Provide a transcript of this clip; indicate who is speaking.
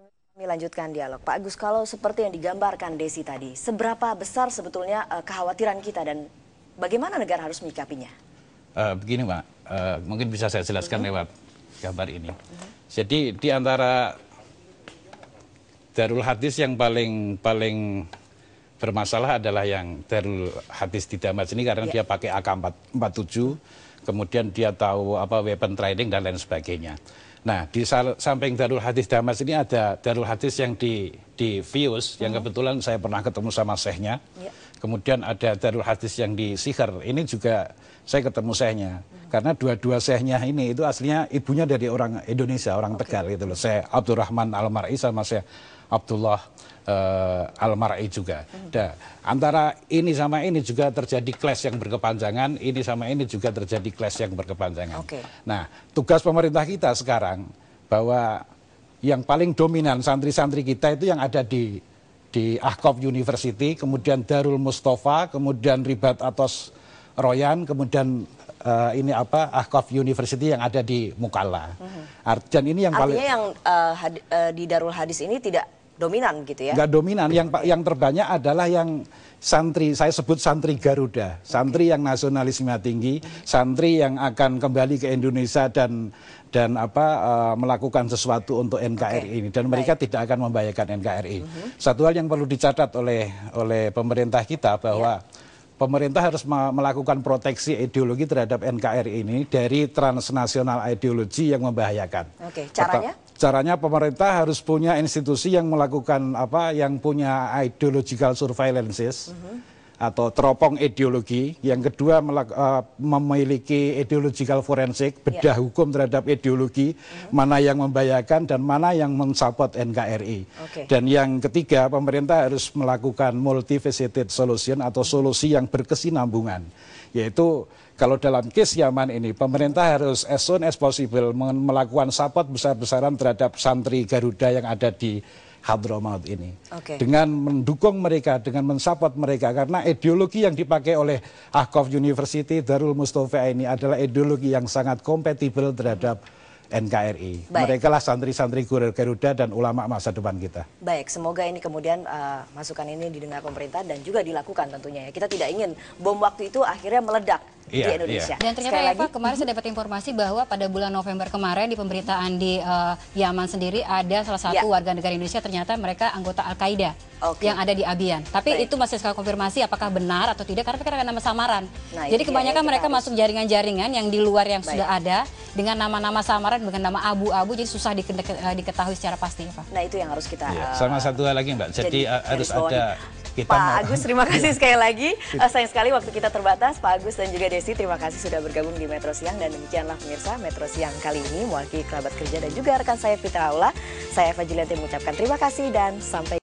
Speaker 1: Kami lanjutkan dialog. Pak Agus, kalau seperti yang digambarkan Desi tadi, seberapa besar sebetulnya kekhawatiran kita dan bagaimana negara harus menyikapinya?
Speaker 2: Begini Pak, mungkin bisa saya jelaskan lewat gambar ini. Jadi di antara Darul Hadis yang paling bermasalah adalah yang Darul Hadis di Damas ini karena dia pakai AK-47, kemudian dia tahu weapon trading dan lain sebagainya. Nah, di samping Darul Hadis Damas ini ada Darul Hadis yang di Vius, yang kebetulan saya pernah ketemu sama syekhnya. Kemudian ada Darul Hadis yang di Sikher, ini juga saya ketemu syekhnya. Karena dua-dua syekhnya ini itu aslinya ibunya dari orang Indonesia, orang Tegal gitu loh. Syekh Abdurrahman Al-Mar'i sama Syekh Abdullah Al-Mar'i juga. Nah, antara ini sama ini juga terjadi clash yang berkepanjangan, ini sama ini juga terjadi clash yang berkepanjangan. Nah, tugas pemerintah kita sekarang bahwa yang paling dominan santri-santri kita itu yang ada di Ahqaf University, kemudian Darul Mustafa, kemudian Ribat Atos Royan, kemudian Ahqaf University yang ada di Mukalla. Dan ini yang
Speaker 1: artinya yang di Darul Hadis ini tidak dominan gitu ya?
Speaker 2: Nggak dominan, yang terbanyak adalah yang santri, saya sebut santri Garuda, santri yang nasionalisme tinggi, santri yang akan kembali ke Indonesia dan melakukan sesuatu untuk NKRI ini, dan mereka tidak akan membahayakan NKRI. Satu hal yang perlu dicatat oleh pemerintah kita bahwa pemerintah harus melakukan proteksi ideologi terhadap NKRI ini dari transnasional ideologi yang membahayakan.
Speaker 1: Caranya?
Speaker 2: Caranya pemerintah harus punya institusi yang melakukan yang punya ideological surveillances atau teropong ideologi. Yang kedua memiliki ideological forensik, bedah hukum terhadap ideologi, mana yang membahayakan dan mana yang mensupport NKRI. Dan yang ketiga, pemerintah harus melakukan multifaceted solution atau solusi yang berkesinambungan. Yaitu kalau dalam case Yaman ini, pemerintah harus as soon as possible melakukan support besar-besaran terhadap santri Garuda yang ada di Hadramaut ini. Dengan mendukung mereka, dengan mensupport mereka. Karena ideologi yang dipakai oleh Ahqaf University, Darul Mustafa ini adalah ideologi yang sangat kompatibel terhadap NKRI. Mereka lah santri-santri Garuda dan ulama masa depan kita.
Speaker 1: Baik, semoga ini kemudian masukan ini didengar pemerintah dan juga dilakukan tentunya ya. Kita tidak ingin bom waktu itu akhirnya meledak di Indonesia.
Speaker 3: Dan ternyata ya Pak, kemarin saya dapat informasi bahwa pada bulan November kemarin di pemberitaan di Yaman sendiri ada salah satu warga negara Indonesia ternyata mereka anggota Al-Qaeda yang ada di Abian. Tapi itu masih sekali konfirmasi apakah benar atau tidak karena mereka nama samaran. Jadi kebanyakan mereka masuk jaringan-jaringan yang di luar yang sudah ada dengan nama-nama samaran dengan nama abu-abu, jadi susah diketahui secara pasti ya Pak.
Speaker 1: Nah itu yang harus kita
Speaker 2: sama satu hal lagi Mbak, jadi harus ada
Speaker 1: Pak Agus, terima kasih sekali lagi. Sayang sekali waktu kita terbatas. Pak Agus dan juga Desi, terima kasih sudah bergabung di Metro Siang. Dan demikianlah pemirsa Metro Siang kali ini, mewakili kerabat kerja dan juga rekan saya Fitra Aula. Saya Eva Julianti mengucapkan terima kasih dan sampai